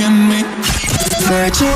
in me. Virgin.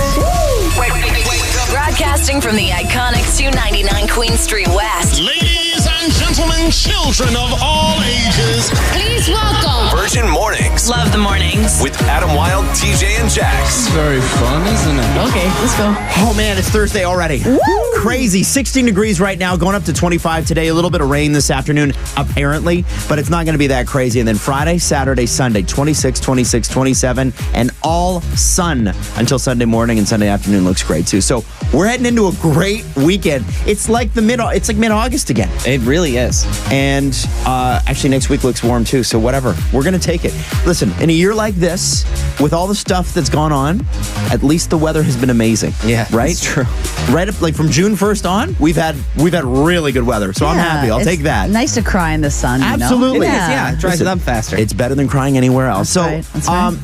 Broadcasting from the iconic 299 Queen Street West. Ladies and gentlemen, children of all ages, Please welcome Virgin Mornings Love the Mornings with Adam Wylde, TJ, and Jax. Very fun, isn't it? Okay, let's go. Oh, man, it's Thursday already. Woo! Crazy. 16 degrees right now, going up to 25 today. A little bit of rain this afternoon, apparently, but it's not going to be that crazy. And then Friday, Saturday, Sunday, 26, 26, 27, and all sun until Sunday morning, and Sunday afternoon looks great, too. So we're heading into a great weekend. It's like mid-August again. It really is. And actually, next week looks warm, too. So whatever. We're going to take it. Listen, in a year like this, with all the stuff that's gone on, at least the weather has been amazing. Yeah, right? that's true. Right up, like from June 1st on, we've had really good weather. So I'm happy. I'll take that. Nice to cry in the sun. Absolutely. You know? It is, yeah. It dries it up faster. It's better than crying anywhere else. That's right.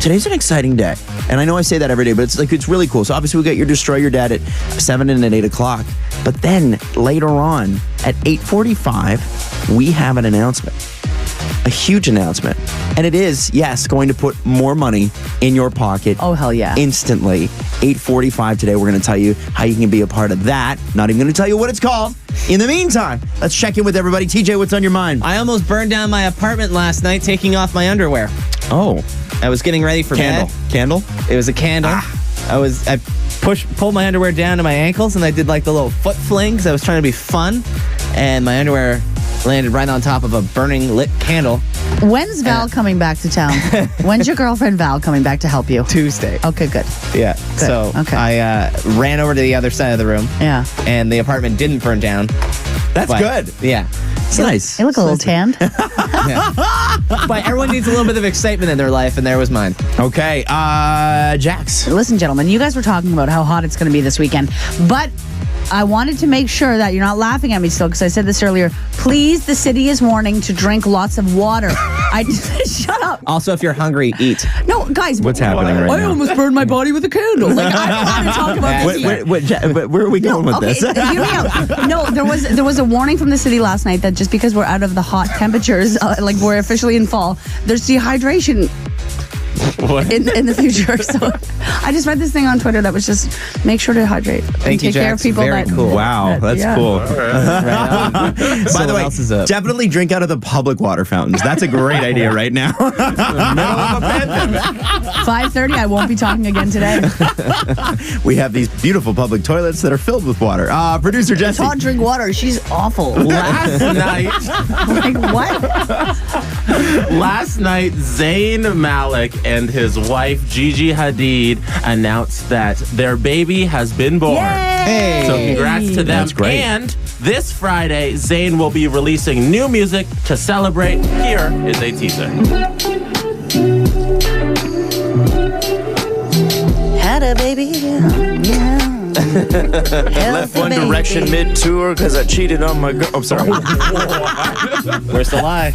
Today's an exciting day. And I know I say that every day, but it's really cool. So obviously we got your Destroy Your Dad at 7 and at 8 o'clock. But then later on at 8:45, we have an announcement. A huge announcement. And it is, yes, going to put more money in your pocket. Oh, hell yeah. Instantly. 8:45 today, we're going to tell you how you can be a part of that. Not even going to tell you what it's called. In the meantime, let's check in with everybody. TJ, what's on your mind? I almost burned down my apartment last night taking off my underwear. Oh. I was getting ready for bed. Candle? It was a candle. I pulled my underwear down to my ankles, and I did like the little foot fling because I was trying to be fun, and my underwear landed right on top of a burning lit candle. When's Val coming back to town? When's your girlfriend Val coming back to help you? Tuesday. Okay, good. Yeah. So Okay. I ran over to the other side of the room. Yeah. And the apartment didn't burn down. That's good. Yeah. It's nice. You look a little tanned. But everyone needs a little bit of excitement in their life, and there was mine. Okay, Jax. Listen, gentlemen, you guys were talking about how hot it's going to be this weekend, but I wanted to make sure that you're not laughing at me still, because I said this earlier. Please, the city is warning to drink lots of water. Shut up. Also, if you're hungry, eat. No, guys. What's happening right now? I almost burned my body with a candle. Like, I don't want to talk about this. Where are we going with this? Hear me out. No, there was a warning from the city last night that just because we're out of the hot temperatures, like we're officially in fall, there's dehydration in the future. So I just read this thing on Twitter that was just make sure to hydrate and Thank you, take care of Jax. people. Very cool. Wow, that's yeah. cool. By the way, definitely drink out of the public water fountains. That's a great idea right now. Middle of a pandemic. 5:30. I won't be talking again today. We have these beautiful public toilets that are filled with water. Producer Jesse. Can't drink water. She's awful. Last night, Like what? last night, Zayn Malik and his wife Gigi Hadid announced that their baby has been born. Hey. So congrats to them. That's great. And this Friday, Zayn will be releasing new music to celebrate. Here is a teaser. Had a baby. Yeah. Left One Direction mid-tour because I cheated on my girl. I'm sorry. Where's the lie?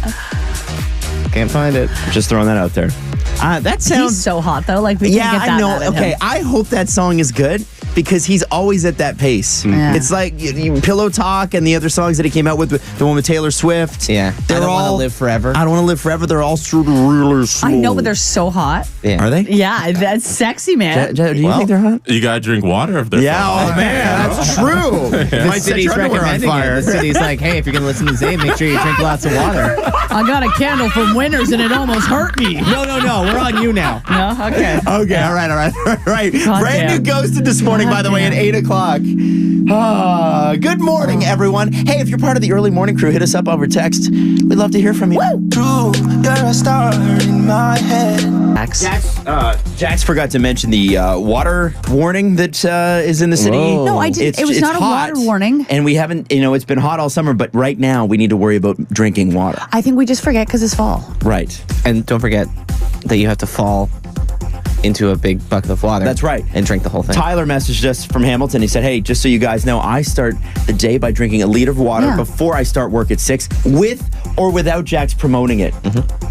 Can't find it. Just throwing that out there. That sounds... He's so hot though. Like we can't get that I know. out of Okay, him. I hope that song is good because he's always at that pace. Yeah. It's like Pillow Talk and the other songs that he came out with, the one with Taylor Swift. Yeah. They're I don't want to all live forever. I don't want to live forever. They're all sort of really slow. I know, but they're so hot. Yeah. Are they? Yeah, that's sexy, man. Do you think they're hot? You gotta drink water if they're Yeah, oh man, that's true. The Might set city's your underwear on recommending fire. it. The city's like, hey, if you're going to listen to Zayn, make sure you drink lots of water. I got a candle from Winners and it almost hurt me. No, we're on you now. No, okay. Okay, all right. God Brand damn. new Ghosted this morning, by the way, at 8 o'clock. Good morning, everyone. Hey, if you're part of the early morning crew, hit us up over text. We'd love to hear from you. True, you're a star in my head. Jax forgot to mention the water warning that is in the city. Whoa. No, I didn't. It was it's not a hot, water warning. And we haven't, it's been hot all summer, but right now we need to worry about drinking water. I think we just forget because it's fall. Right. And don't forget that you have to fall into a big bucket of water. That's right. And drink the whole thing. Tyler messaged us from Hamilton. He said, hey, just so you guys know, I start the day by drinking a liter of water before I start work at 6, with or without Jax promoting it.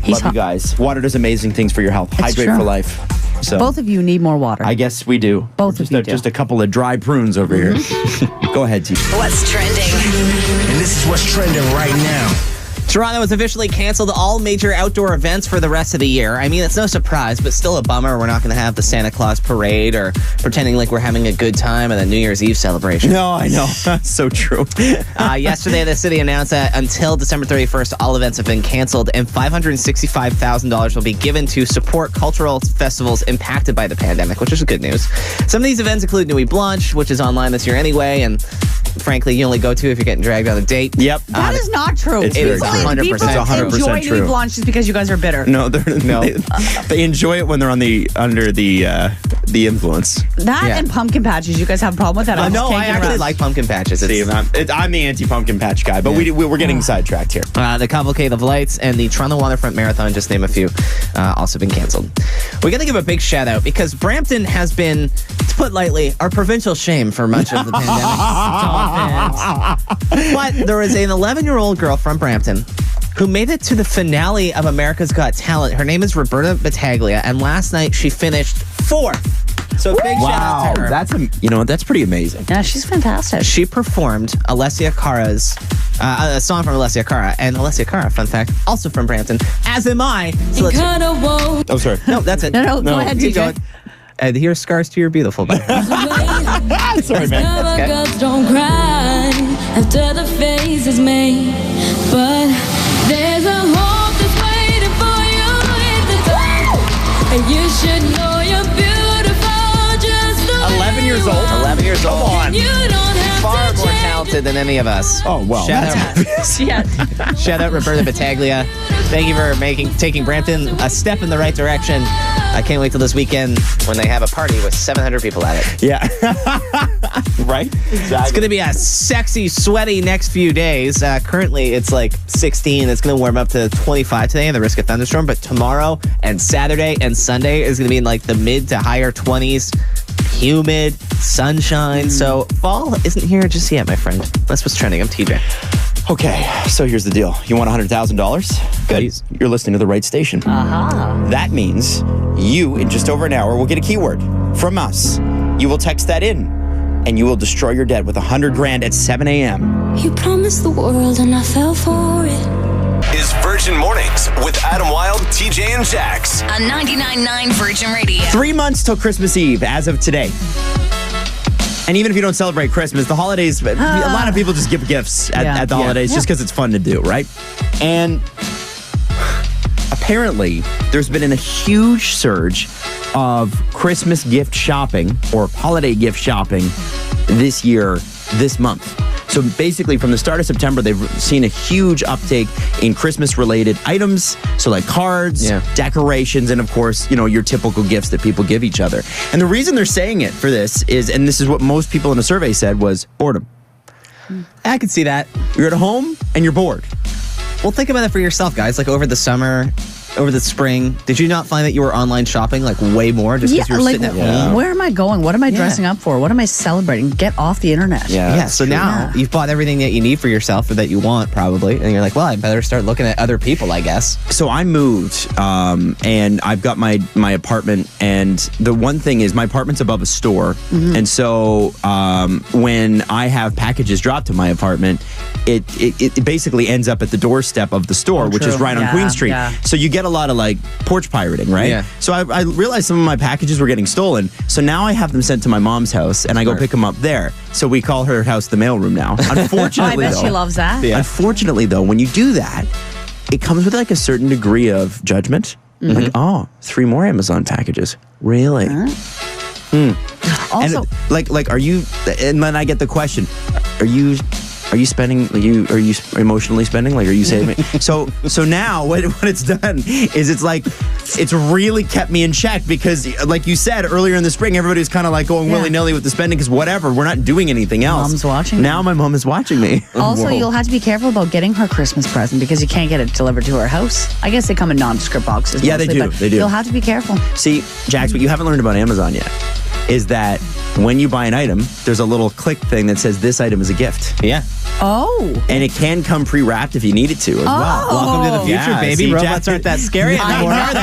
He's Love you guys. Water does amazing things for your health. Hydrate true. for life. So Both of you need more water. I guess we do. Both of you do. Just a couple of dry prunes over here. Go ahead, T. What's trending? And this is what's trending right now. Toronto has officially canceled all major outdoor events for the rest of the year. I mean, it's no surprise, but still a bummer. We're not going to have the Santa Claus parade or pretending like we're having a good time at a New Year's Eve celebration. No, I know. So true. Yesterday, the city announced that until December 31st, all events have been canceled and $565,000 will be given to support cultural festivals impacted by the pandemic, which is good news. Some of these events include Nuit Blanche, which is online this year anyway, and frankly, you only go to if you're getting dragged on a date. Yep. That is not true. It's very true. 100%. People It's 100% enjoy true. Nuit Blanche just because you guys are bitter. No, they enjoy it when they're under the influence. That Yeah. and pumpkin patches. You guys have a problem with that? I'm No, just I taking it actually around. like pumpkin patches. Steve, I'm the anti-pumpkin patch guy, but we're getting sidetracked here. The Cavalcade of Lights and the Toronto Waterfront Marathon, just name a few, also been canceled. We got to give a big shout out because Brampton has been, to put lightly, our provincial shame for much of the pandemic. But there is an 11-year-old girl from Brampton who made it to the finale of America's Got Talent. Her name is Roberta Battaglia, and last night she finished 4th. So big shout out to her. That's pretty amazing. Yeah, she's fantastic. She performed Alessia Cara's a song from Alessia Cara, and Alessia Cara, fun fact, also from Brampton, as am I. So let's, Oh, sorry. no, that's it. No, go ahead, keep DJ. going. And here's Scars to Your Beautiful. By the way. Sorry, man. Okay. Girls don't cry after the face is made, but there's a hope that's waiting for you at the top, and you should know you're beautiful just the 11 way years you old. are. 11 years old. Come on. You don't have Far to more change talented than any of us. Oh, well. Shout That's out, Yeah. shout out Roberta Battaglia. Thank you for taking Brampton a step in the right direction. I can't wait till this weekend when they have a party with 700 people at it. Yeah. Right? It's going to be a sexy, sweaty next few days. Currently, it's like 16. It's going to warm up to 25 today and the risk of thunderstorm. But tomorrow and Saturday and Sunday is going to be in like the mid to higher 20s. Humid, sunshine. So fall isn't here just yet, my friend. That's what's trending. I'm TJ. Okay, so here's the deal. You want $100,000? Good. Please. You're listening to the right station. That means you, in just over an hour, will get a keyword from us. You will text that in, and you will destroy your debt with $100,000 at 7 a.m. You promised the world and I fell for it. Is Virgin Mornings with Adam Wylde, TJ, and Jax. On 99.9 Virgin Radio. 3 months till Christmas Eve, as of today. And even if you don't celebrate Christmas, the holidays, a lot of people just give gifts at the holidays just because it's fun to do, right? And apparently, there's been a huge surge of Christmas gift shopping or holiday gift shopping this year, this month. So basically, from the start of September, they've seen a huge uptake in Christmas-related items. So like cards, decorations, and of course, your typical gifts that people give each other. And the reason they're saying it for this is, and this is what most people in a survey said, was boredom. I could see that. You're at home and you're bored. Well, think about it for yourself, guys. Like over the summer, over the spring, did you not find that you were online shopping like way more just because you were sitting at home? Where am I going? What am I dressing up for? What am I celebrating? Get off the internet. Yeah, so now you've bought everything that you need for yourself or that you want probably, and you're like, well, I better start looking at other people, I guess. So I moved, and I've got my apartment, and the one thing is my apartment's above a store, and so when I have packages dropped to my apartment, it basically ends up at the doorstep of the store, which is right on Queen Street. Yeah. So you get a lot of like porch pirating, right? Yeah. So I realized some of my packages were getting stolen, so now I have them sent to my mom's house, and I go pick them up there. So we call her house the mailroom now. Unfortunately, I bet she loves that. Unfortunately, though, when you do that, it comes with like a certain degree of judgment. Like, 3 more Amazon packages. Really? Also, And like, are you? And then I get the question: Are you spending? Are you emotionally spending? Like, are you saving? So now what it's done is it's really kept me in check because, like you said earlier in the spring, everybody was kind of like going willy nilly with the spending because whatever, we're not doing anything else. Mom's watching Now my mom is watching me. Also, you'll have to be careful about getting her Christmas present because you can't get it delivered to her house. I guess they come in nondescript boxes. Yeah, they mostly, do. but They do. You'll have to be careful. See, Jax, what you haven't learned about Amazon yet is that when you buy an item, there's a little click thing that says this item is a gift. Yeah. Oh. And it can come pre-wrapped if you need it to as well. Welcome to the future, Yeah, baby. see, Robots Jack- aren't that scary anymore, are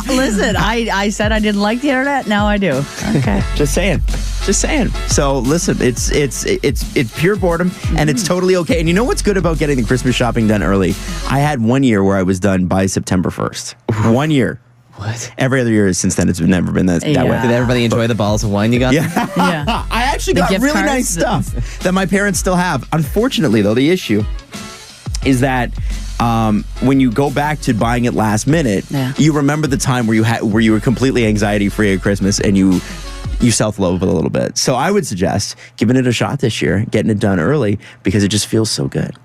they? Listen, I said I didn't like the internet. Now I do. Okay. Just saying. Just saying. So listen, it's pure boredom, and it's totally okay. And you know what's good about getting the Christmas shopping done early? I had 1 year where I was done by September 1st. 1 year. What? Every other year since then, it's never been that way. Did everybody enjoy the bottles of wine you got? Yeah. Yeah. I actually got gift really cards? nice stuff that my parents still have. Unfortunately, though, the issue is that when you go back to buying it last minute, you remember the time where you were completely anxiety free at Christmas, and you self-loathe a little bit. So I would suggest giving it a shot this year, getting it done early, because it just feels so good.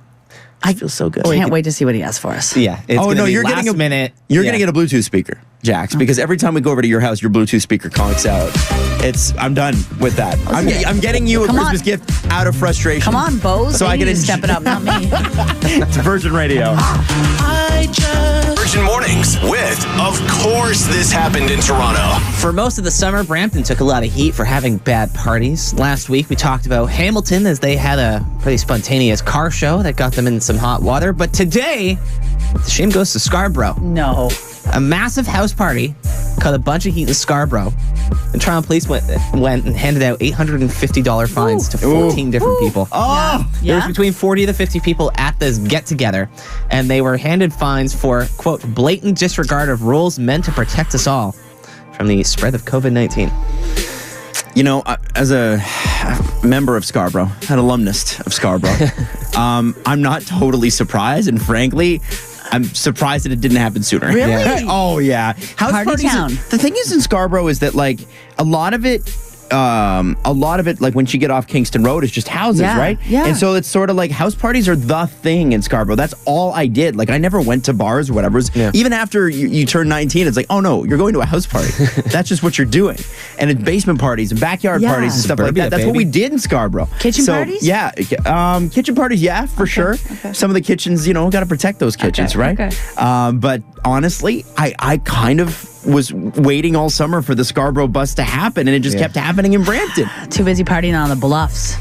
I feel so good. Can't wait to see what he has for us. Yeah. It's Oh, no, be you're last getting a minute. You're going to get a Bluetooth speaker, Jax, because every time we go over to your house, your Bluetooth speaker conks out. I'm done with that. I'm getting you a Christmas gift out of frustration. Come on, Bose. So I can step it up, not me. It's Virgin Radio. Virgin Mornings with, of course, this happened in Toronto. For most of the summer, Brampton took a lot of heat for having bad parties. Last week, we talked about Hamilton as they had a pretty spontaneous car show that got them in some hot water. But today, the shame goes to Scarborough. No. A massive house party caught a bunch of heat in Scarborough. And Toronto police went and handed out $850 fines to 14 different people. Oh! There was Yeah? between 40 to 50 people at this get-together, and they were handed fines for, quote, blatant disregard of rules meant to protect us all from the spread of COVID-19. You know, as a member of Scarborough, an alumnus of Scarborough, I'm not totally surprised, and frankly, I'm surprised that it didn't happen sooner. Really? Yeah. Oh, yeah. House Party parties, town. the thing is in Scarborough is that, like, a lot of it, like when you get off Kingston Road, is just houses, Yeah, right? yeah. And so it's sort of like house parties are the thing in Scarborough. That's all I did. Like, I never went to bars or whatever. Even after you turn 19, it's like, oh no, you're going to a house party. That's just what you're doing. And it's basement parties and backyard parties and stuff like Suburbia, that. That's what baby. we did in Scarborough. Kitchen parties? Yeah. Kitchen parties, yeah, for sure. Okay. Some of the kitchens, got to protect those kitchens, right? okay. But honestly, I kind of was waiting all summer for the Scarborough bus to happen, and it just kept happening in Brampton. Too busy partying on the bluffs.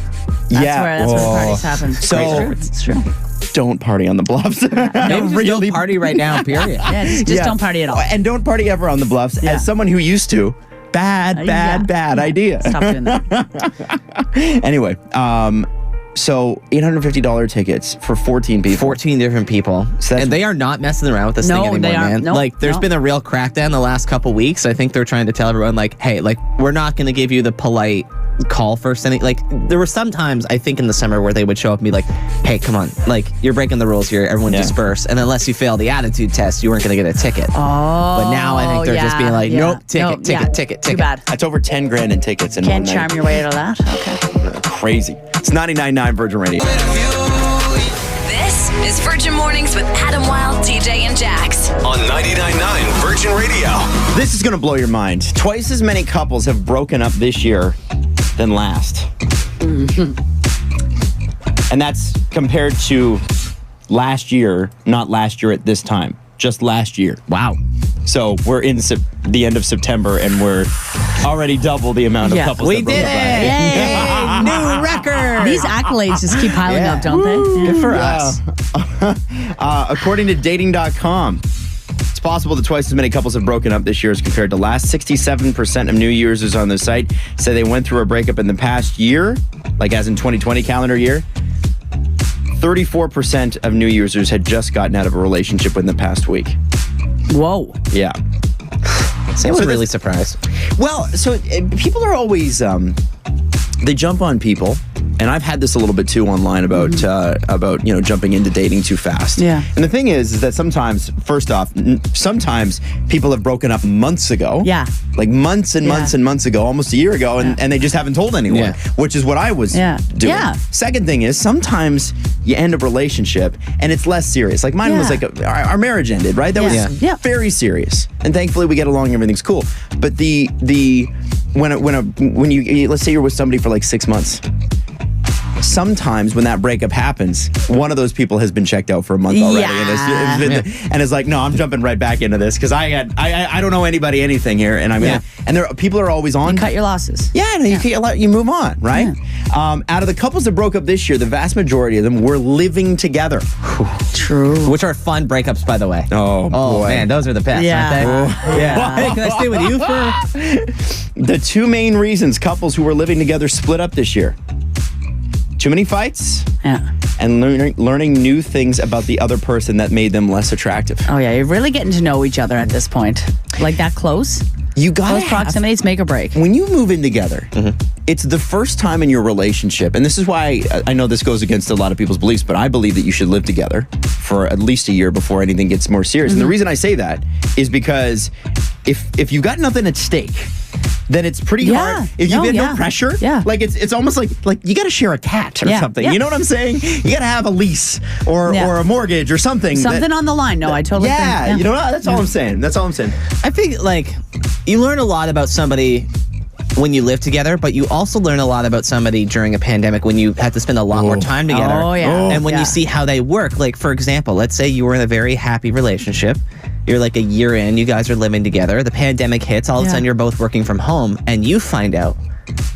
That's where the parties happen. So- it's true. Don't party on the bluffs. Maybe just don't party right now, period. Yeah, just don't party at all. And don't party ever on the bluffs. Yeah. As someone who used to, bad idea. Stop doing that. Anyway, so $850 tickets for 14 people. 14 different people. So that's- And they are not messing around with this No, thing anymore, they aren't. man. No, like, there's no. been a real crackdown the last couple weeks. I think they're trying to tell everyone, like, hey, like, we're not going to give you the polite call first. Like, there were some times, I think, in the summer where they would show up and be like, hey, come on. Like, you're breaking the rules here. Everyone disperse. And unless you fail the attitude test, you weren't going to get a ticket. Oh, But now I think they're just being like, nope, ticket. Too bad. That's over 10 grand in tickets in Can't one charm night. your way out of that. Okay. Crazy. It's 99.9 Virgin Radio. This is Virgin Mornings with Adam Wylde, TJ, and Jax. On 99.9 Virgin Radio. This is going to blow your mind. Twice as many couples have broken up this year than last. And that's compared to last year, not last year at this time, just last year. Wow. So we're in the end of September, and we're already double the amount of couples We that broke did up. it! New record! These accolades just keep piling up, don't they? Yeah. Good for us. According to dating.com, it's possible that twice as many couples have broken up this year as compared to last. 67% of new users on the site say they went through a breakup in the past year, like as in 2020 calendar year. 34% of new users had just gotten out of a relationship within the past week. Whoa. Yeah. I was really surprised. Well, so people are always they jump on people, and I've had this a little bit too online about jumping into dating too fast. Yeah. And the thing is that sometimes, first off, sometimes people have broken up months ago. Yeah. Like months and months and months ago, almost a year ago, and they just haven't told anyone, Yeah. which is what I was Yeah. doing. Yeah. Second thing is sometimes you end a relationship and it's less serious. Like mine was Yeah. like our marriage ended, right? That Yeah. was Yeah. very serious, and thankfully we get along. Everything's cool. But when you let's say you're with somebody for like 6 months, sometimes when that breakup happens, one of those people has been checked out for a month already, and is like, no, I'm jumping right back into this because I don't know anybody anything here, and I'm gonna. And people are always on. You cut your losses. Yeah, you move on, right? Yeah. Out of the couples that broke up this year, the vast majority of them were living together. True. Which are fun breakups, by the way. Oh boy. Man, those are the best, aren't they? Yeah. Hey, can I stay with you for? The two main reasons couples who were living together split up this year: too many fights, and learning new things about the other person that made them less attractive. Oh yeah, you're really getting to know each other at this point. Like that close. You got those proximities make or break. When you move in together, it's the first time in your relationship, and this is why I know this goes against a lot of people's beliefs, but I believe that you should live together for at least a year before anything gets more serious. And the reason I say that is because if you've got nothing at stake, then it's pretty hard. If you get no pressure, like it's almost like you got to share a cat or something. You know what I'm saying? You got to have a lease or a mortgage or something. Something on the line. No, I totally think. You know what? That's all I'm saying. That's all I'm saying. I think you learn a lot about somebody when you live together, but you also learn a lot about somebody during a pandemic when you have to spend a lot more time together. And when you see how they work. Like, for example, let's say you were in a very happy relationship. You're like a year in, you guys are living together. The pandemic hits, all of a sudden you're both working from home, and you find out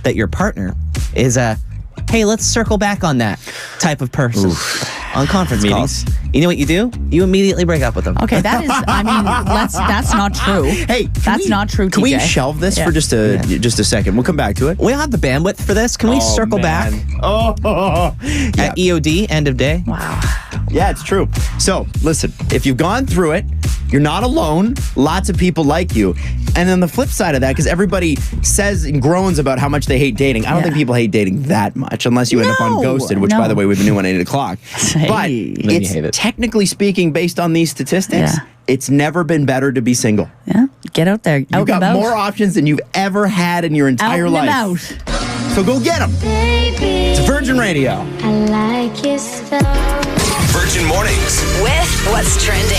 that your partner is hey, let's circle back on that type of person on conference meetings. You know what you do? You immediately break up with them. Okay, that is, that's not true. Hey, that's not true, TJ. Can we shelve this for just a second? We'll come back to it. We don't have the bandwidth for this. Can we circle back? At EOD, end of day. Wow. Yeah, it's true. So, listen, if you've gone through it, you're not alone. Lots of people like you. And on the flip side of that, because everybody says and groans about how much they hate dating, I don't think people hate dating that much, unless you end up on Ghosted, which, by the way, we have a new one at 8 o'clock. But it's technically speaking, based on these statistics, it's never been better to be single. Yeah, get out there. You've got more options than you've ever had in your entire life. So go get them. It's Virgin Radio. I like your stuff. Virgin Mornings with What's Trending.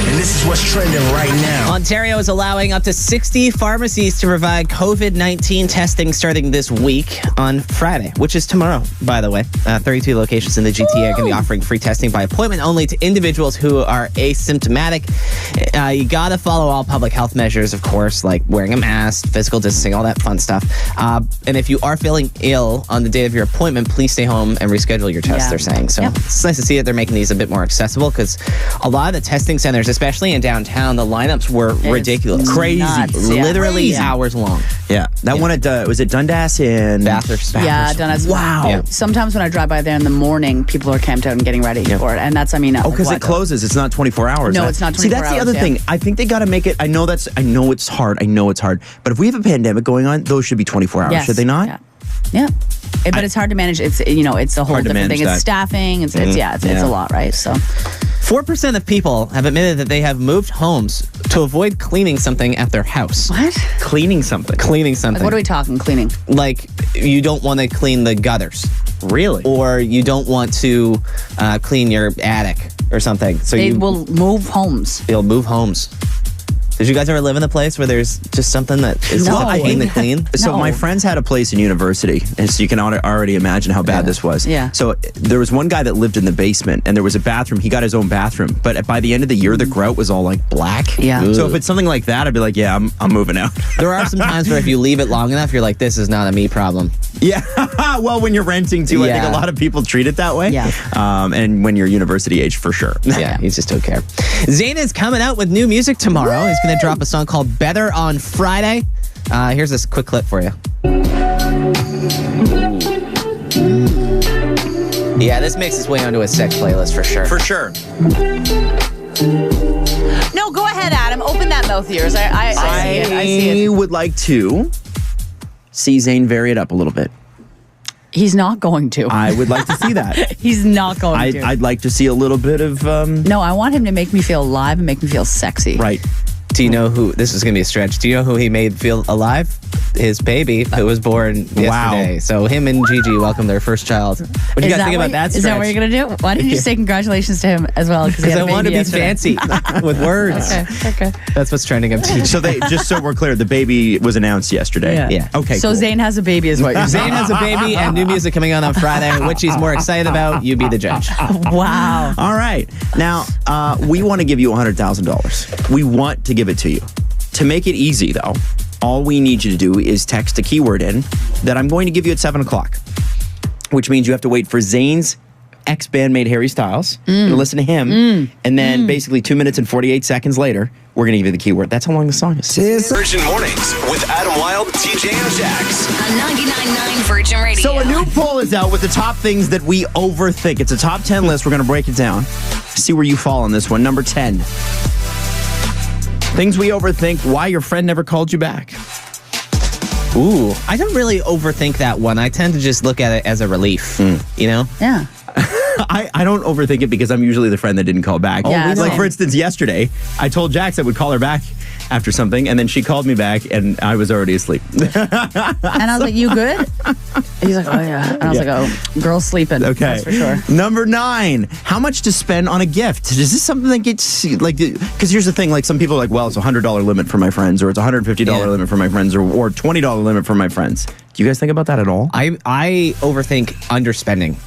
And this is what's trending right now. Ontario is allowing up to 60 pharmacies to provide COVID-19 testing starting this week on Friday, which is tomorrow, by the way. 32 locations in the GTHA are going to be offering free testing by appointment only to individuals who are asymptomatic. You got to follow all public health measures, of course, like wearing a mask, physical distancing, all that fun stuff. And if you are feeling ill on the day of your appointment, please stay home and reschedule your test, they're saying. So it's nice to see that they're making these a bit more accessible, because a lot of the testing centers, especially in downtown, the lineups were ridiculous. Crazy. Literally hours long. Yeah. That one at, was it Dundas in Bathurst? Yeah, Dundas. Wow. Yeah. Sometimes when I drive by there in the morning, people are camped out and getting ready for it. And that's, because it closes. It's not 24 hours. No, it's not 24 hours. See, that's the other thing. I think they got to make it, I know it's hard. But if we have a pandemic going on, those should be 24 hours, should they not? Yeah. But it's hard to manage. It's it's a whole different thing. It's staffing. It's a lot, right? So 4% of people have admitted that they have moved homes to avoid cleaning something at their house. What? Cleaning something. Like, what are we talking cleaning? Like, you don't want to clean the gutters. Really? Or you don't want to clean your attic or something. So they will move homes. They'll move homes. Did you guys ever live in a place where there's just something that is pain to clean? So my friends had a place in university, and so you can already imagine how bad this was. Yeah. So there was one guy that lived in the basement, and there was a bathroom. He got his own bathroom, but by the end of the year, the grout was all like black. Yeah. So if it's something like that, I'd be like, yeah, I'm moving out. There are some times where if you leave it long enough, you're like, this is not a me problem. Yeah. Well, when you're renting too, I think a lot of people treat it that way. Yeah. And when you're university age, for sure. Yeah, you just don't care. Zayn is coming out with new music tomorrow. He's going to drop a song called Better on Friday. Here's this quick clip for you. Yeah, this makes its way onto a sex playlist for sure. For sure. No, go ahead, Adam. Open that mouth of yours. I see it. I would like to see Zayn vary it up a little bit. He's not going to. I would like to see that. He's not going to. I'd like to see a little bit of... No, I want him to make me feel alive and make me feel sexy. Right. Do you know who, this is going to be a stretch, do you know who he made feel alive? His baby, who was born yesterday. So him and Gigi welcomed their first child. What do you guys think about that stretch? Is that what you're going to do? Why didn't you say congratulations to him as well? Because I want to be fancy with words. Okay. That's what's trending up to. So just so we're clear, the baby was announced yesterday. Yeah. Okay, So cool. Zayn has a baby is what you're saying. Zayn has a baby and new music coming on Friday. Which he's more excited about? You be the judge. Wow. All right. Now, we want to give you $100,000. We want to give it to you. To make it easy, though, all we need you to do is text a keyword in that I'm going to give you at 7 o'clock, which means you have to wait for Zayn's ex-bandmate Harry Styles. You're going to listen to him, and then basically 2 minutes and 48 seconds later, we're going to give you the keyword. That's how long the song is. Virgin Mornings with Adam Wylde, TJ, and Jax. On 99.9 Virgin Radio. So a new poll is out with the top things that we overthink. It's a top 10 list. We're going to break it down. See where you fall on this one. Number 10. Things we overthink, why your friend never called you back. Ooh, I don't really overthink that one. I tend to just look at it as a relief, you know? Yeah. I don't overthink it because I'm usually the friend that didn't call back. Yeah, like, same. for instance, yesterday, I told Jax I would call her back after something, and then she called me back, and I was already asleep. And I was like, you good? And he's like, oh, yeah. And I was like, oh, girl's sleeping. Okay. That's for sure. Number 9, how much to spend on a gift? Is this something that gets, like, because here's the thing, like, some people are like, well, it's a $100 limit for my friends, or it's a $150 limit for my friends, or $20 limit for my friends. Do you guys think about that at all? I overthink underspending.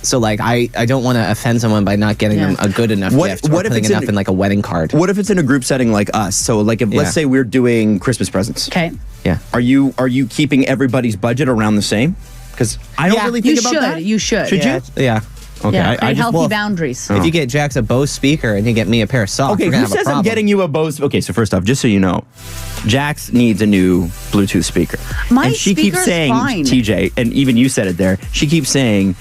So, like, I don't want to offend someone by not getting them a good enough gift or putting enough in, like, a wedding card. What if it's in a group setting like us? So, like, if let's say we're doing Christmas presents. Okay. Yeah. Are you keeping everybody's budget around the same? Because I don't really think about that. You should. Should you? Yeah. Okay. Yeah, create healthy well, boundaries. If you get Jax a Bose speaker and you get me a pair of socks, Okay, we're gonna who have a says problem. I'm getting you a Bose? Okay, so first off, just so you know, Jax needs a new Bluetooth speaker. My and she keeps speaker's saying, fine. TJ, and even you said it there, she keeps saying,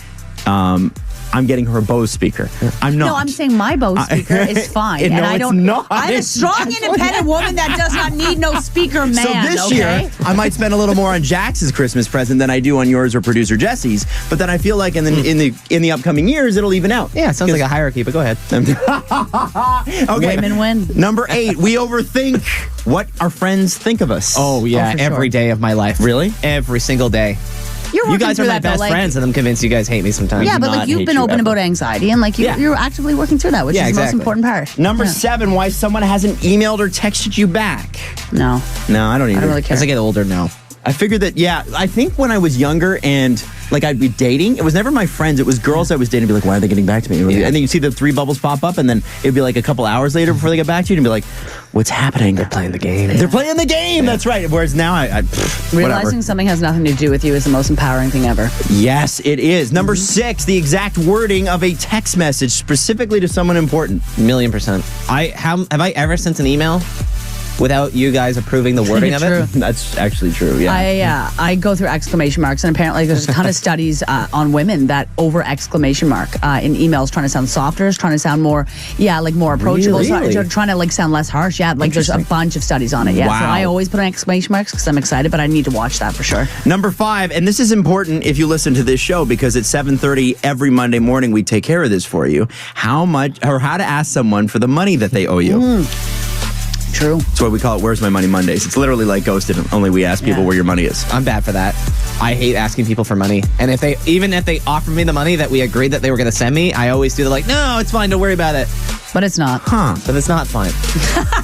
I'm getting her a Bose speaker. I'm not. No, I'm saying my Bose speaker is fine. No, and I it's don't. not. I'm a strong, independent woman that does not need no speaker man. So this year, I might spend a little more on Jax's Christmas present than I do on yours or producer Jesse's. But then I feel like in the upcoming years, it'll even out. Yeah, it sounds like a hierarchy, but go ahead. Okay. Women win. Number 8, we overthink what our friends think of us. Oh, yeah, for every sure. day of my life. Really? Every single day. You're You working guys are through my that, though, best like- friends, and I'm convinced you guys hate me sometimes. Yeah, but not like you've hate been you open ever. about anxiety, and like you're actively working through that, which Yeah, is the most exactly. important part. Number Yeah. 7, why someone hasn't emailed or texted you back. No, No, I don't either. I don't really care. As I get older, no. I figured that, I think when I was younger and like I'd be dating, it was never my friends, it was girls I was dating, be like, why are they getting back to me? Yeah. And then you see the 3 bubbles pop up, and then it'd be like a couple hours later before they get back to you, and be like, what's happening? They're Playing the game. They're playing the game, that's right. Whereas now, whatever. realizing something has nothing to do with you is the most empowering thing ever. Yes, it is. Number 6, the exact wording of a text message specifically to someone important. 1,000,000%. Have I ever sent an email without you guys approving the wording of True. it? That's actually true, yeah. I go through exclamation marks, and apparently there's a ton of studies on women that over exclamation mark in emails, trying to sound softer, trying to sound more, more approachable, Really? trying to like sound less harsh. Yeah, like there's a bunch of studies on it. Yeah, so Wow. I always put on exclamation marks because I'm excited, but I need to watch that for sure. Number 5, and this is important if you listen to this show because at 7:30 every Monday morning we take care of this for you. How to ask someone for the money that they owe you. True. That's why we call it Where's My Money Mondays. It's literally like Ghosted, only we ask people Yeah. where your money is. I'm bad for that. I hate asking people for money. And if they offer me the money that we agreed that they were going to send me, I always do the like, no, it's fine, don't worry about it. But it's not. Huh. But it's not fine.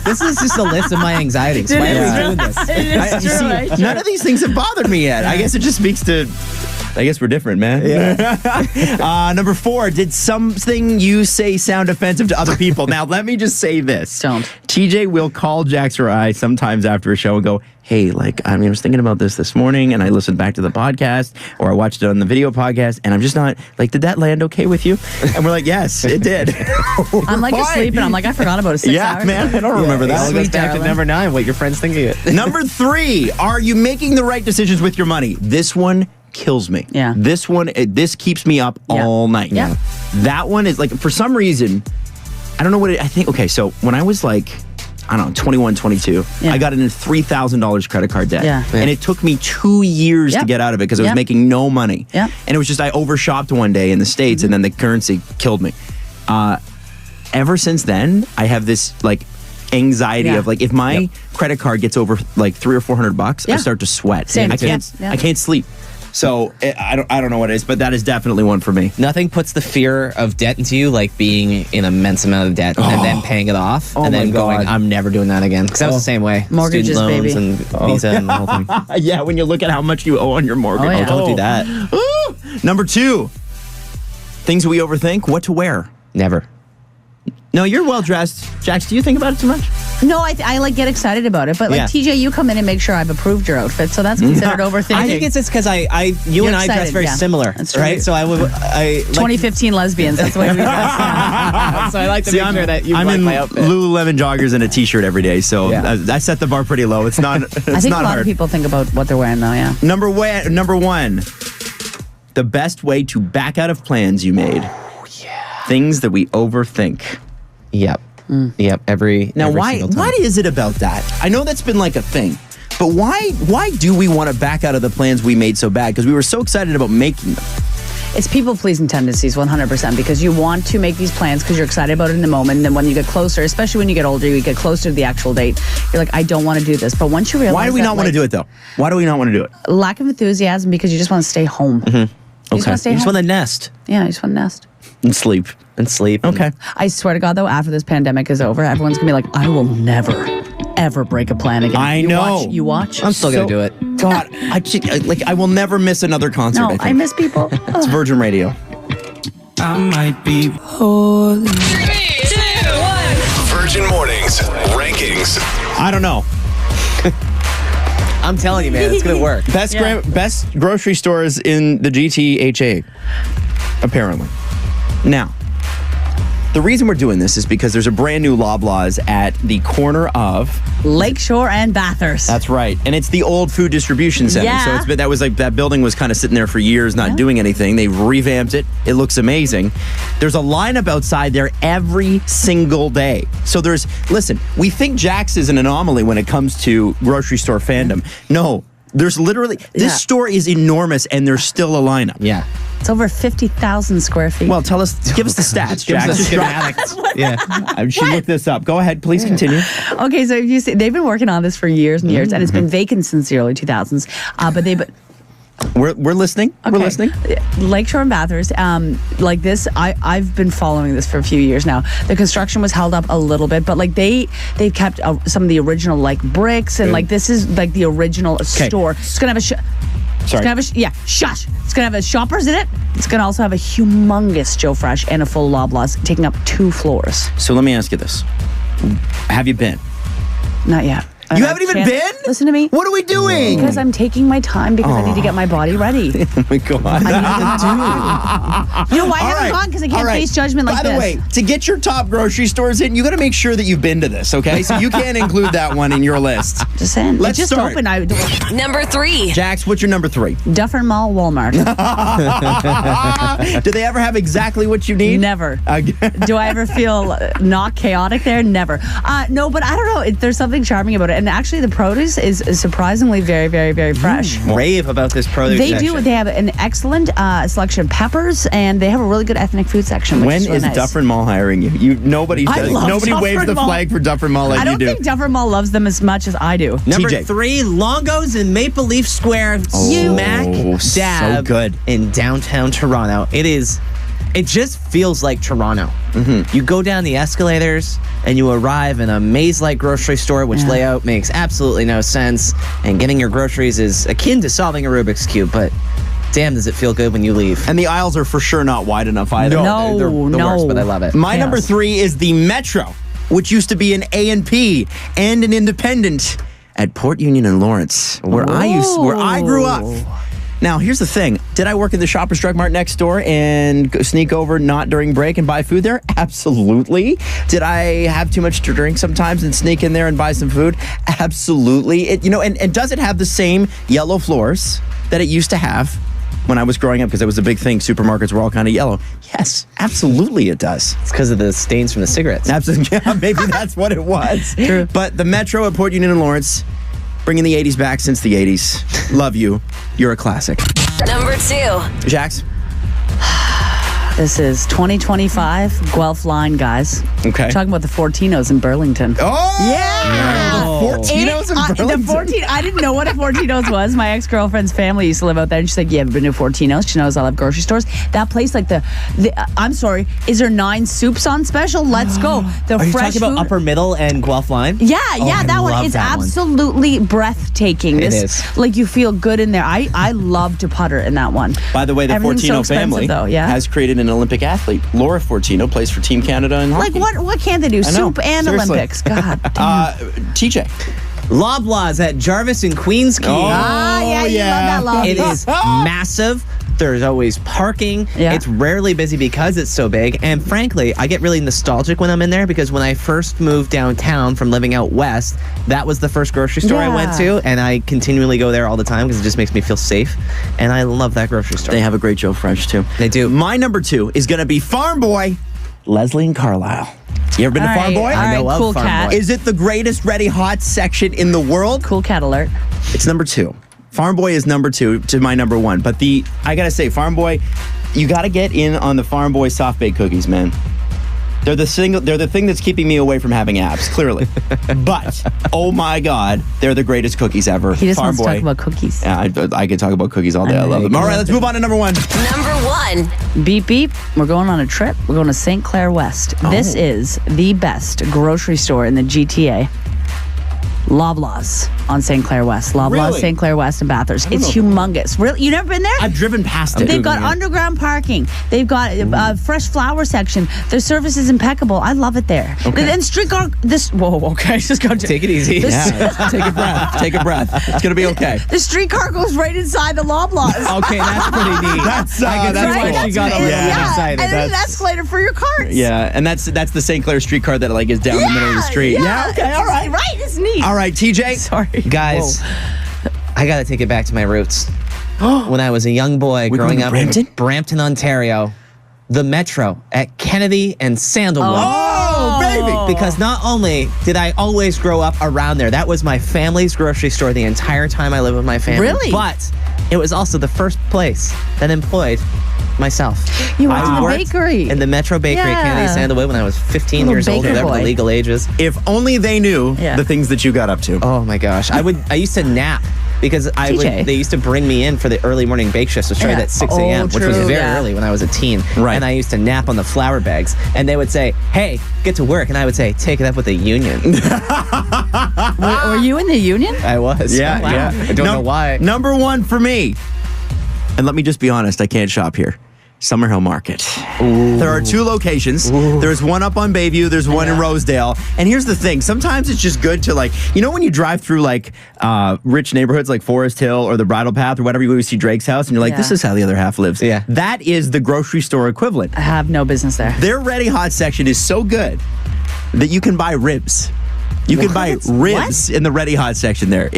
This is just a list of my anxieties. Why are we doing this? You see, none of these things have bothered me yet. I guess it just speaks to... I guess we're different, man. Yeah. Number 4, did something you say sound offensive to other people? Now, let me just say this. Don't. TJ will call Jax or I sometimes after a show and go, hey, like, I was thinking about this morning, and I listened back to the podcast, or I watched it on the video podcast, and I'm just not, like, did that land okay with you? And we're like, yes, it did. I'm like Fine. asleep, and I'm like, I forgot about it 6 Yeah, hours man, ago. I don't remember It all that. goes Sweet back to darling. number 9, what your friends think of it. Number 3, are you making the right decisions with your money? This one kills me. Yeah. This keeps me up all night. Yeah. That one is like, for some reason, I don't know what I think. Okay, so when I was like, I don't know, 21, 22, Yeah. I got in a $3,000 credit card debt. Yeah. And it took me 2 years to Yep. get out of it because I was Yep. making no money. Yep. And it was just, I overshopped one day in the States and then the currency killed me. Ever since then, I have this like anxiety Yeah. of like if my credit card gets over like $300 or $400, I Yeah. start to sweat. Same. I can't. Yeah. I can't sleep. So I don't know what it is, but that is definitely one for me. Nothing puts the fear of debt into you like being in immense amount of debt and then paying it off and then my going, God. I'm never doing that again. Because I was the same way. Mortgages, Student loans baby. and Visa and the whole thing. Yeah, when you look at how much you owe on your mortgage. Oh, yeah. Don't do that. Number 2, things we overthink. What to wear. Never. No, you're well dressed. Jax, do you think about it too much? No, I like get excited about it, but like Yeah. TJ, you come in and make sure I've approved your outfit, so that's considered overthinking. I think it's because you You're and I dress excited, very yeah. similar, That's true. right? So I 2015 lesbians. That's the way we dress. so I like to make sure that you I'm like in my outfit. Lululemon joggers and a t-shirt every day, so Yeah. I set the bar pretty low. It's not. It's I think not a lot hard. of people think about what they're wearing, though. Yeah. Number 1, the best way to back out of plans you made. Things that we overthink. Yep. Yep. Every Why single time. what is it about that? I know that's been like a thing, but why do we want to back out of the plans we made so bad? Because we were so excited about making them. It's people-pleasing tendencies, 100%, because you want to make these plans because you're excited about it in the moment, and then when you get closer, especially when you get older, you get closer to the actual date, you're like, I don't want to do this. But once you realize Why do we not want to do it though? Why do we not want to do it? Lack of enthusiasm because you just want to stay home. You just want to stay You just home. want to nest Yeah, you just want to nest. And sleep. and sleep. Okay. I swear to God, though, after this pandemic is over, everyone's going to be like, I will never, ever break a plan again. I You know. You watch. I'm still going to do it. God, I will never miss another concert. No, I think. I miss people. It's Virgin Radio. I might be Virgin Mornings rankings. I don't know. I'm telling you, man, it's going to work. Best Yeah. best grocery stores in the GTHA, apparently. Now, the reason we're doing this is because there's a brand new Loblaws at the corner of. Lakeshore and Bathurst. That's right, and it's the old food distribution center. Yeah. So it's been, that building was kind of sitting there for years, not doing anything. They've revamped it. It looks amazing. There's a lineup outside there every single day. So listen, we think Jax is an anomaly when it comes to grocery store fandom. No. There's literally, this store is enormous and there's still a lineup. Yeah. It's over 50,000 square feet. Well, give us the stats, Give Jax. us the Just drop- schematics. Yeah. She looked this up. Go ahead, please continue. Okay, so if you see, they've been working on this for years and years, and it's been vacant since the early 2000s. We're listening. We're Okay. listening. Lakeshore and Bathurst, like this, I've been following this for a few years now. The construction was held up a little bit, but like they kept some of the original like bricks, and like this is like the original store. It's gonna have a Sorry. It's gonna have shush. It's gonna have a Shoppers in it. It's gonna also have a humongous Joe Fresh and a full Loblaws, taking up 2 floors. So let me ask you this. Have you been? Not yet. You haven't even been? Listen to me. What are we doing? Because I'm taking my time because I need to get my body ready. Oh my God. You know why I All haven't right. gone? Because I can't All right. face judgment like By this. the way, to get your top grocery stores in, you got to make sure that you've been to this, okay? So you can't include that one in your list. Just saying. Let's it just start. opened. Number 3. Jax, what's your number 3? Dufferin Mall, Walmart. Do they ever have exactly what you need? Never. Do I ever feel not chaotic there? Never. No, but I don't know. There's something charming about it. And actually, the produce is surprisingly very, very, very fresh. Rave about this produce They section. do. They have an excellent selection of peppers, and they have a really good ethnic food section. Which When is, really is nice. Dufferin Mall hiring you? Nobody I love waves Dufferin the Mall. flag for Dufferin Mall like I you don't do. think Dufferin Mall loves them as much as I do. Number TJ. 3, Longo's in Maple Leaf Square, smack so dab good. in downtown Toronto. It just feels like Toronto. You go down the escalators and you arrive in a maze-like grocery store, which layout makes absolutely no sense. And getting your groceries is akin to solving a Rubik's Cube, but damn, does it feel good when you leave. And the aisles are for sure not wide enough either. No, They're the no. worst, but I love it. My Chaos. number 3 is the Metro, which used to be an A&P and an independent at Port Union and Lawrence, where I grew up. Now, here's the thing. Did I work in the Shoppers Drug Mart next door and sneak over not during break and buy food there? Absolutely. Did I have too much to drink sometimes and sneak in there and buy some food? Absolutely. And does it have the same yellow floors that it used to have when I was growing up? Because it was a big thing. Supermarkets were all kind of yellow. Yes, absolutely it does. It's because of the stains from the cigarettes. Absolutely. Yeah, maybe that's what it was. True. But the Metro at Port Union and Lawrence, bringing the 80s back since the 80s. Love you. You're a classic. Number 2. Jax? This is 2025 Guelph line, guys. Okay. Talking about the Fortinos in Burlington. Oh! Yeah! Fortinos in Burlington? I didn't know what a Fortinos was. My ex-girlfriend's family used to live out there, and she's like, "You ever been to Fortinos?" She knows I love grocery stores. That place, like I'm sorry, is there 9 soups on special? Let's go. The Are you fresh talking about food. Upper Middle and Guelph Line? Yeah, I that one love is that one. absolutely breathtaking. It This, is. like, you feel good in there. I love to putter in that one. By the way, the Everything's so Fortino expensive, family though, yeah? has created an Olympic athlete. Laura Fortino plays for Team Canada in Like, hockey. what can't they do? I know. Soup and Seriously. Olympics. God damn. TJ. Loblaws at Jarvis and Queens Quay. yeah, you love that love. It is massive. There's always parking. Yeah. It's rarely busy because it's so big. And frankly, I get really nostalgic when I'm in there because when I first moved downtown from living out west, that was the first grocery store I went to. And I continually go there all the time because it just makes me feel safe. And I love that grocery store. They have a great Joe Fresh, too. They do. My number 2 is going to be Farm Boy, Leslie and Carlisle. You ever been to All Farm right, Boy? all I know right, of cool Farm cat. Boy. Is it the greatest Ready Hot section in the world? Cool cat alert. It's number 2. Farm Boy is number 2 to my number 1. But I gotta say, Farm Boy, you gotta get in on the Farm Boy soft baked cookies, man. They're the thing that's keeping me away from having abs, clearly. But oh my God, they're the greatest cookies ever. He just Farm wants to Boy. talk about cookies. Yeah, I could talk about cookies all day. I love them. All right, let's move on to number 1. Number 1. Beep, beep. We're going on a trip. We're going to St. Clair West. This is the best grocery store in the GTA. Loblaws on St. Clair West. Loblaws, Really? St. Clair West, and Bathurst. It's humongous. Really? You never been there? I've driven past it. They've got underground parking. They've got a fresh flower section. Their service is impeccable. I love it there. Okay. And streetcar. Whoa, okay. Just go. Take it easy. Take a breath. Take a breath. It's gonna be okay. The streetcar goes right inside the Loblaws. Okay, that's pretty neat. That's I can see that's why cool. she got all excited. And then an escalator for your carts. Yeah, and that's the St. Clair streetcar that like is down the middle of the street. Yeah, okay, all right. Right, it's neat. All right, TJ. Sorry. Guys, I gotta take it back to my roots. When I was a young boy We're growing going to up Brampton? in Brampton, Ontario, the Metro at Kennedy and Sandalwood. Oh, baby. Because not only did I always grow up around there, that was my family's grocery store the entire time I lived with my family. Really? But it was also the first place that employed myself. You went to the worked bakery. in the Metro Bakery at Kennedy Yeah. Sandalwood when I was 15 Little years old, baker whatever the boy. legal age is. If only they knew Yeah. the things that you got up to. Oh my gosh. I used to nap because TJ. they used to bring me in for the early morning bake shifts, which started Yeah. at 6 Oh, a.m., which was true, very yeah. early when I was a teen. Right. And I used to nap on the flour bags. And they would say, hey, get to work. And I would say, take it up with the union. Were you in the union? I was. Yeah, Wow. yeah. I don't know why. Number 1 for me. And let me just be honest, I can't shop here. Summerhill Market. There are 2 locations. There's one up on Bayview. There's one in Rosedale. And here's the thing. Sometimes it's just good to when you drive through rich neighborhoods like Forest Hill or the Bridle Path or whatever, you see Drake's house and you're like, Yeah. this is how the other half lives. Yeah. That is the grocery store equivalent. I have no business there. Their Ready Hot section is so good that you can buy ribs. You can buy ribs in the Ready Hot section there.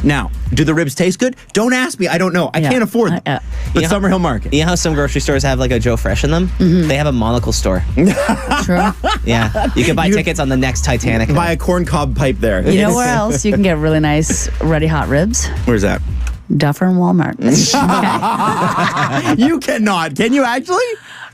Now, do the ribs taste good? Don't ask me. I don't know. I Yeah. can't afford them. Yeah. But You know- Summerhill Market. You know how some grocery stores have like a Joe Fresh in them? They have a monocle store. True. Yeah. You can buy tickets on the next Titanic. Buy a corncob pipe there. You know where else you can get really nice Ready Hot ribs? Where's that? Duffer and Walmart. You cannot. Can you actually?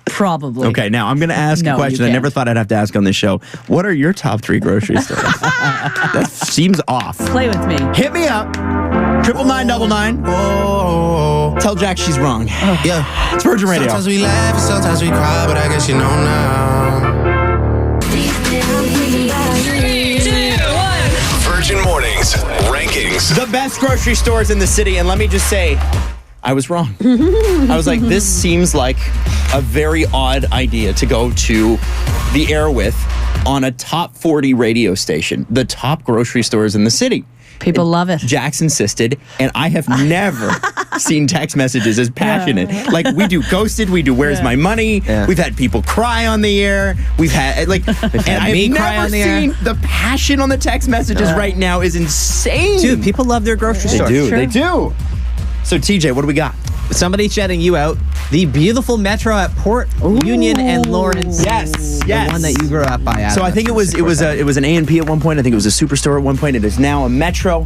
Probably. Okay, now I'm going to ask No, a question you I never can't. thought I'd have to ask on this show. What are your top 3 grocery stores? That seems off. Play with me. Hit me up. 99999. Oh. Tell Jack she's wrong. Yeah. It's Virgin Radio. Sometimes we laugh and sometimes we cry, but I guess you know now. Virgin Mornings rankings. The best grocery stores in the city, and let me just say, I was wrong. I was like, this seems like a very odd idea to go to the air with on a top 40 radio station, the top grocery stores in the city. People love it. Jax insisted, and I have never seen text messages as passionate. Like, we do Ghosted, we do Where's My Money, Yeah. we've had people cry on the air, we've had, and I've me cry never on the air. seen the passion on the text messages right now is insane. Dude, people love their grocery They store. do, they do. So, TJ, what do we got? Somebody shouting you out. The beautiful metro at Port Union and Lawrence. Yes. The one that you grew up by. Adam. So I think it was an A&P at one point. I think it was a Superstore at one point. It is now a Metro,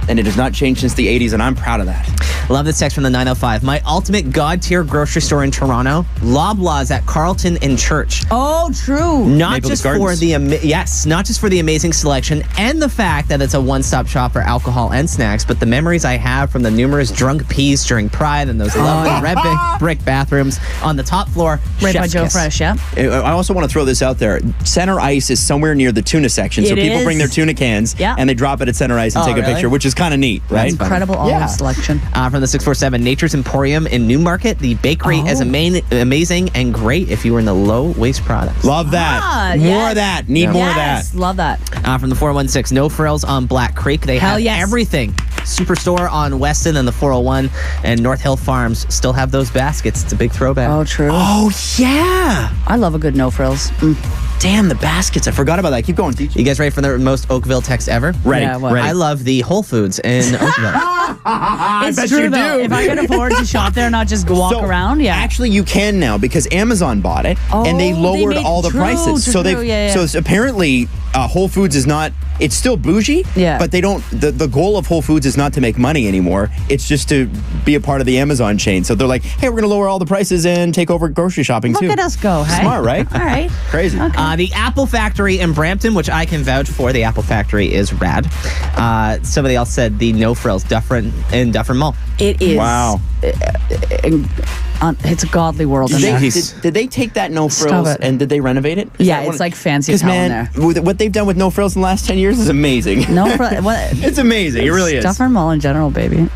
and it has not changed since the 80s, and I'm proud of that. Love this text from the 905. My ultimate god tier grocery store in Toronto, Loblaws at Carlton and Church. Oh, true. Not Maple just Leaf for Gardens. not just for the amazing selection and the fact that it's a one-stop shop for alcohol and snacks, but the memories I have from the numerous drunk peas during Pride and those lovely red brick bathrooms on the top floor. Right by chef's Joe kiss. Fresh, yeah. I also want to throw this out there. Center Ice is somewhere near the tuna section, so It people is. bring their tuna cans and they drop it at Center Ice and take a really? picture, which is kind of neat, right? Incredible olive selection. From the 647, Nature's Emporium in Newmarket. The bakery is amazing and great if you were in the low-waste products. Love that. More of that. Need more of that. Yes, love that. From the 416, No Frills on Black Creek. They Hell have yes. everything. Superstore on Weston and the 401 and North Hill Farms still have those baskets. It's a big throwback. Oh, true. Oh, yeah. I love a good no frills. Damn, the baskets. I forgot about that. Keep going, DJ. You guys ready for the most Oakville text ever? Ready. Yeah, what? Ready. I love the Whole Foods in Oakville. It's bet true, you though. do. If I can afford to shop there, not just walk So, around, Actually, you can now because Amazon bought it and they Oh, lowered they made- all the true, prices. true, So true, yeah. so it's apparently Whole Foods is not. It's still bougie, but they don't. The goal of Whole Foods is not to make money anymore. It's just to be a part of the Amazon chain. So they're like, hey, we're going to lower all the prices and take over grocery shopping Look too. at us go, hey? Smart, right? All right. Crazy. The Apple Factory in Brampton, which I can vouch for. The Apple Factory is rad. Somebody else said the No Frills in Dufferin Mall. It is. Wow. It's a godly world in there. Did they take that No Stop Frills it. and did they renovate it? Yeah, it's like fancy as Because hell in man, there. with what they've done with No Frills in the last 10 years is amazing. No frills. What? It's amazing. It really is. Dufferin Mall in general, baby.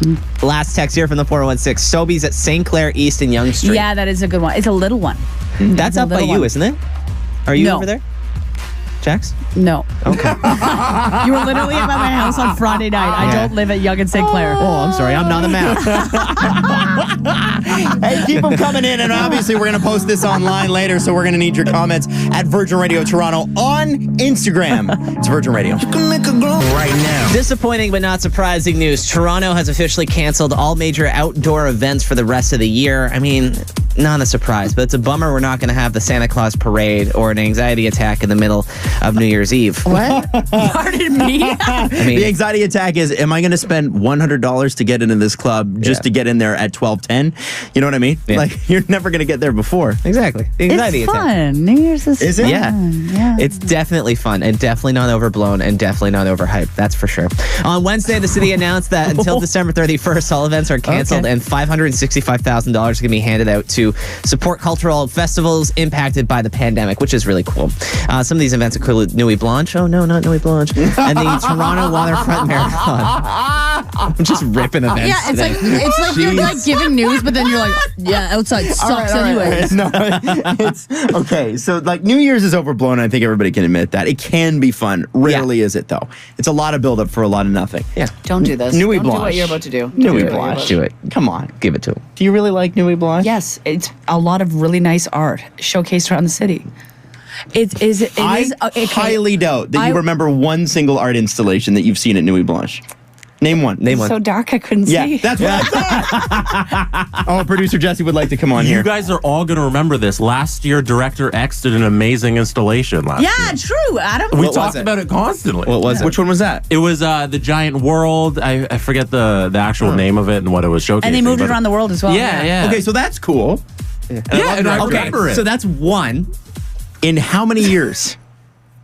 Last text here from the 416. Sobeys at St. Clair East and Yonge Street. Yeah, that is a good one. It's a little one. That's up by little you, one. isn't it? Are you No. over there? Jax? No. Okay. You were literally at my house on Friday night. I don't live at Yonge and St. Clair. Oh, I'm sorry. I'm not a map. Hey, keep them coming in, and obviously we're going to post this online later, so we're going to need your comments at Virgin Radio Toronto on Instagram. It's Virgin Radio. Right now. Disappointing but not surprising news. Toronto has officially canceled all major outdoor events for the rest of the year. I mean, not a surprise, but it's a bummer we're not going to have the Santa Claus parade or an anxiety attack in the middle of New Year's Eve. What? Pardon me? I mean, The anxiety attack is, am I going to spend $100 to get into this club just to get in there at 12:10? You know what I mean? Yeah. Like, you're never going to get there before. exactly. The anxiety It's attack. fun. New Year's is it? fun. Yeah. It's definitely fun and definitely not overblown and definitely not overhyped. That's for sure. On Wednesday, the city announced that until December 31st, all events are canceled and $565,000 is going to be handed out to support cultural festivals impacted by the pandemic, which is really cool. Some of these events include Nuit Blanche. Oh, no, not Nuit Blanche. And the Toronto Waterfront Marathon. I'm just ripping events Yeah, it's today. like you're like giving news, but then you're like, yeah, outside sucks anyways. No, it's okay. So, like, New Year's is overblown. I think everybody can admit that. It can be fun. Rarely is it, though. It's a lot of buildup for a lot of nothing. Yeah. Don't do this. Nuit Don't do Blanche. what you're about to do. Nuit Don't Blanche. Do it. Come on. Give it to him. Do you really like Nuit Blanche? Yes, it's a lot of really nice art showcased around the city. It is. I Okay. highly doubt that you I- remember one single art installation that you've seen at Nuit Blanche. Name one. Name one. So dark, I couldn't Yeah, see. that's what I thought. Oh, producer Jesse would like to come on You here. guys are all going to remember this. Last year, Director X did an amazing installation last year. Yeah, true, Adam. We What talked was it? about it constantly. What was it? Which one was that? It was the giant world. I forget the actual name of it and what it was showcasing. And they moved it but- around the world as well. Yeah, yeah. Okay, so that's cool. Yeah, and I Okay, remember it. so that's one. In how many years?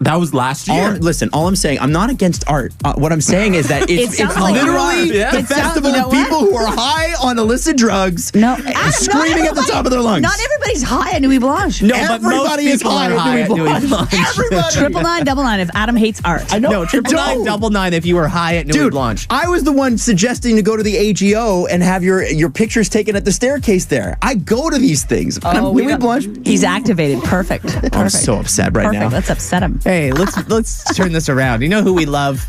That was last year. Listen, all I'm saying, I'm not against art. What I'm saying is that it's sounds like literally you are. the It sounds- festival you know of people what? who are high on illicit drugs, No, screaming at the top of their lungs. Not everybody's high at Nuit Blanche. No, but most Everybody is people high are high at at Nuit Nuit Blanche. Blanche. Everybody. 999 if Adam hates art. I know. No, 999 if you were high at Nuit Dude, Blanche. I was the one suggesting to go to the AGO and have your pictures taken at the staircase there. I go to these things. Oh, Nuit Blanche. He's activated. Perfect. Perfect. I'm so upset right Perfect. now. Let's upset him. Hey, let's turn this around. You know who we love?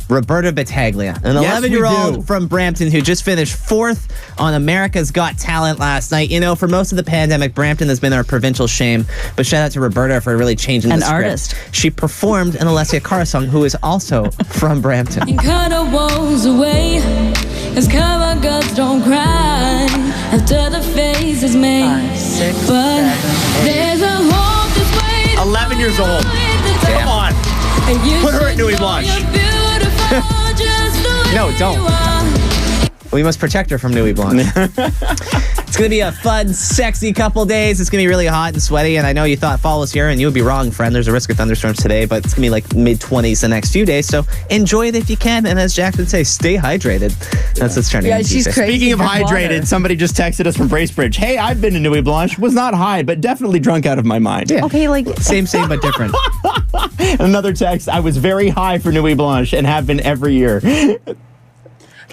Roberta Battaglia, an Yes, we 11-year-old do. from Brampton who just finished 4th on America's Got Talent last night. You know, for most of the pandemic, Brampton has been our provincial shame, but shout out to Roberta for really changing An the script. artist. She performed an Alessia Cara song, who is also from Brampton. And cut our walls away. As cover girls don't cry after the face is made. 5, 6, But 7, 8. there's a hope that's waiting 11 years old. Come on. Put her at Nuit Blanche. No, don't. We must protect her from Nuit Blanche. It's going to be a fun, sexy couple days. It's going to be really hot and sweaty, and I know you thought fall was here, and you would be wrong, friend. There's a risk of thunderstorms today, but it's going to be like mid-20s the next few days, so enjoy it if you can, and as Jack would say, stay hydrated. That's what's trending. Yeah, on she's Tuesday. crazy. Speaking of for hydrated, water. somebody just texted us from Bracebridge. Hey, I've been to Nuit Blanche. Was not high, but definitely drunk out of my mind. Yeah. Okay, like Same, but different. Another text. I was very high for Nuit Blanche and have been every year.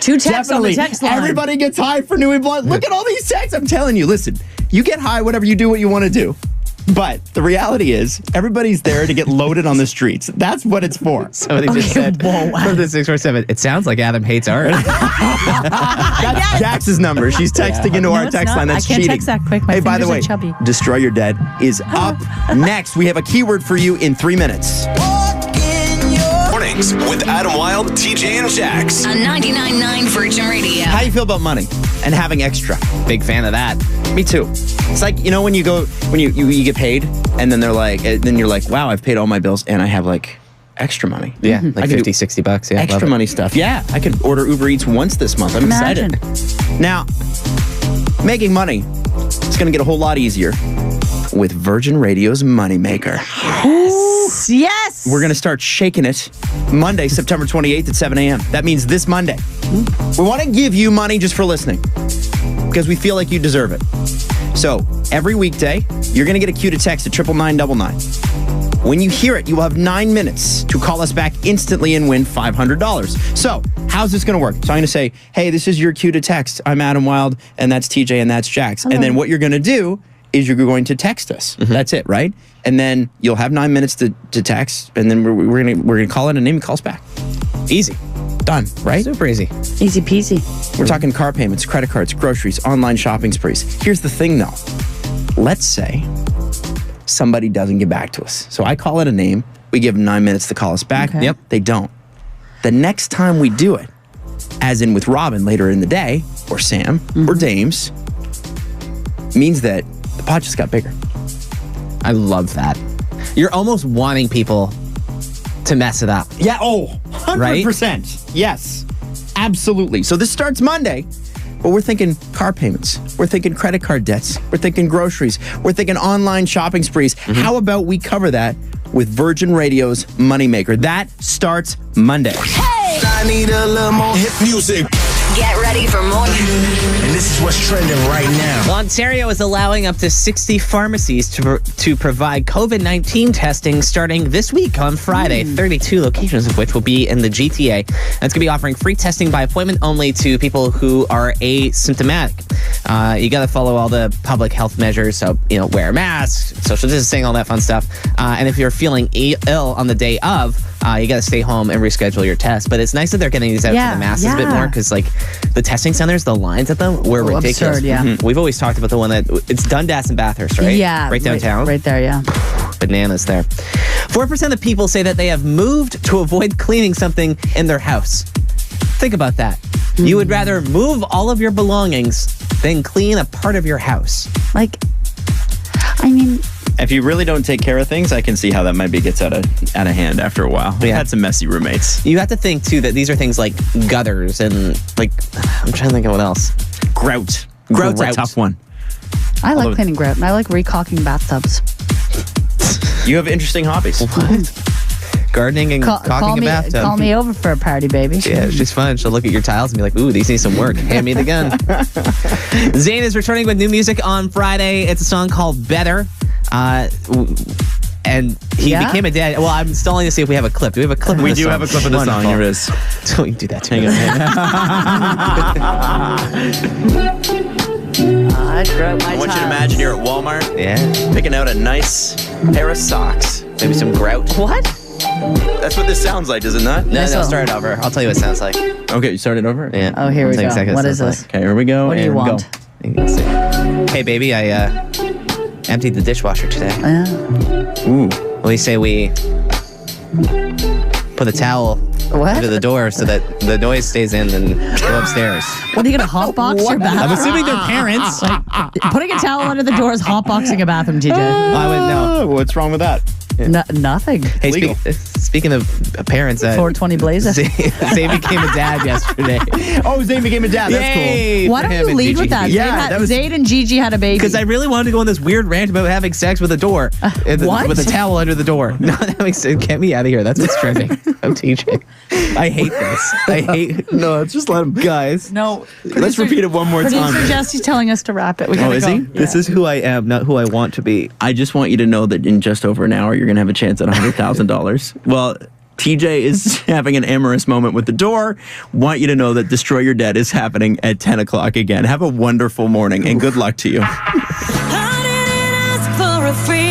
2 texts on Definitely. the text line. Everybody gets high for Nuit Blanche. Look at all these texts. I'm telling you, listen, you get high, whatever you do, what you want to do. But the reality is, everybody's there to get loaded on the streets. That's what it's for. Somebody just said from the 647, it sounds like Adam hates art. That's Jax's number. She's texting into our it's text not. line. That's I can't cheating. text that quick. My Hey, by the way, fingers are chubby. Destroy Your Dead is up next. We have a keyword for you in 3 minutes. Mornings with Adam Wylde, TJ, and Jax. On 99.9 Virgin Radio. How do you feel about money and having extra? Big fan of that. Me too. It's like, you know, when you get paid and then they're like, then you're like, wow, I've paid all my bills and I have like extra money. Yeah, like I could do $50, $60. Yeah, extra money stuff. Yeah, I could order Uber Eats once this month. I'm Imagine. excited. Now, making money is going to get a whole lot easier with Virgin Radio's Moneymaker. Yes. We're going to start shaking it Monday, September 28th at 7 a.m. That means this Monday. We want to give you money just for listening because we feel like you deserve it. So every weekday, you're going to get a cue to text at 99999. When you hear it, you will have 9 minutes to call us back instantly and win $500. So how's this going to work? So I'm going to say, hey, this is your cue to text. I'm Adam Wylde, and that's TJ, and that's Jax. And then what you're going to do is you're going to text us. That's it, right? And then you'll have 9 minutes to text, and then we're gonna call it a name and call us back. Easy. Done, right? Super easy. Easy peasy. We're talking car payments, credit cards, groceries, online shopping sprees. Here's the thing, though. Let's say somebody doesn't get back to us. So I call it a name. We give them 9 minutes to call us back. Okay. Yep. They don't. The next time we do it, as in with Robin later in the day, or Sam, or Dames, means that the pot just got bigger. I love that. You're almost wanting people to mess it up. Yeah, 100%. Yes, absolutely. So this starts Monday, but we're thinking car payments. We're thinking credit card debts. We're thinking groceries. We're thinking online shopping sprees. How about we cover that with Virgin Radio's Moneymaker? That starts Monday. I need a little more hip music. Get ready for more. And this is what's trending right now. Well, Ontario is allowing up to 60 pharmacies to provide COVID-19 testing starting this week on Friday, 32 locations of which will be in the GTA. That's going to be offering free testing by appointment only to people who are asymptomatic. You got to follow all the public health measures, so, wear a mask, social distancing, all that fun stuff. And if you're feeling ill on the day of, you got to stay home and reschedule your test. But it's nice that they're getting these out to the masses a bit more because, the testing centers, the lines at them were ridiculous. Absurd, yeah. We've always talked about the one it's Dundas and Bathurst, right? Yeah. Right downtown. Right there, yeah. Bananas there. 4% of people say that they have moved to avoid cleaning something in their house. Think about that. You would rather move all of your belongings than clean a part of your house. If you really don't take care of things, I can see how that maybe gets out of hand after a while. We had some messy roommates. You have to think, too, that these are things like gutters and, I'm trying to think of what else. Grout. Grout's a tough one. I like cleaning grout, and I like recalking bathtubs. You have interesting hobbies. Gardening and caulking a bathtub. Call me over for a party, baby. Yeah, it's just fun. She'll look at your tiles and be like, ooh, these need some work. Hand me the gun. Zayn is returning with new music on Friday. It's a song called Better. And he became a dad. Well, I'm stalling to see if we have a clip. Do we have a clip of the song? We do have a clip of the song. Here it is. So we can do that too. I want you to imagine you're at Walmart. Yeah. Picking out a nice pair of socks. Maybe some grout. What? That's what this sounds like, does it not? No, start it over. I'll tell you what it sounds like. Okay, you started over? Yeah. Oh, here I'll we tell you go. exactly What it is sounds this? Okay, here we go. What do you want? like. Hey, baby, I emptied the dishwasher today. Ooh. We say we put the towel What? under the door so that the noise stays in and go upstairs. What are you gonna hotbox your bathroom? I'm assuming they're parents. Putting a towel under the door is hotboxing a bathroom, TJ. I wouldn't know. What's wrong with that? Nothing. Hey, speaking of parents, 420 Blazer. Zayn became a dad yesterday. Oh, Zayn became a dad. That's cool. Why don't you lead with that? Yeah, Zayn and Gigi had a baby. Because I really wanted to go on this weird rant about having sex with a door. What? With a towel under the door. No, that makes sense. Get me out of here. That's what's trending. I'm TJ. I hate this. No, just let him. Guys. No. Let's repeat it one more time. Producer Jesse's telling us to wrap it. We gotta is go. he? Yeah. This is who I am, not who I want to be. I just want you to know that in just over an hour, you're going to have a chance at $100,000. Well, TJ is having an amorous moment with the door. Want you to know that Destroy Your Dead is happening at 10 o'clock again. Have a wonderful morning and good luck to you. I didn't ask for a free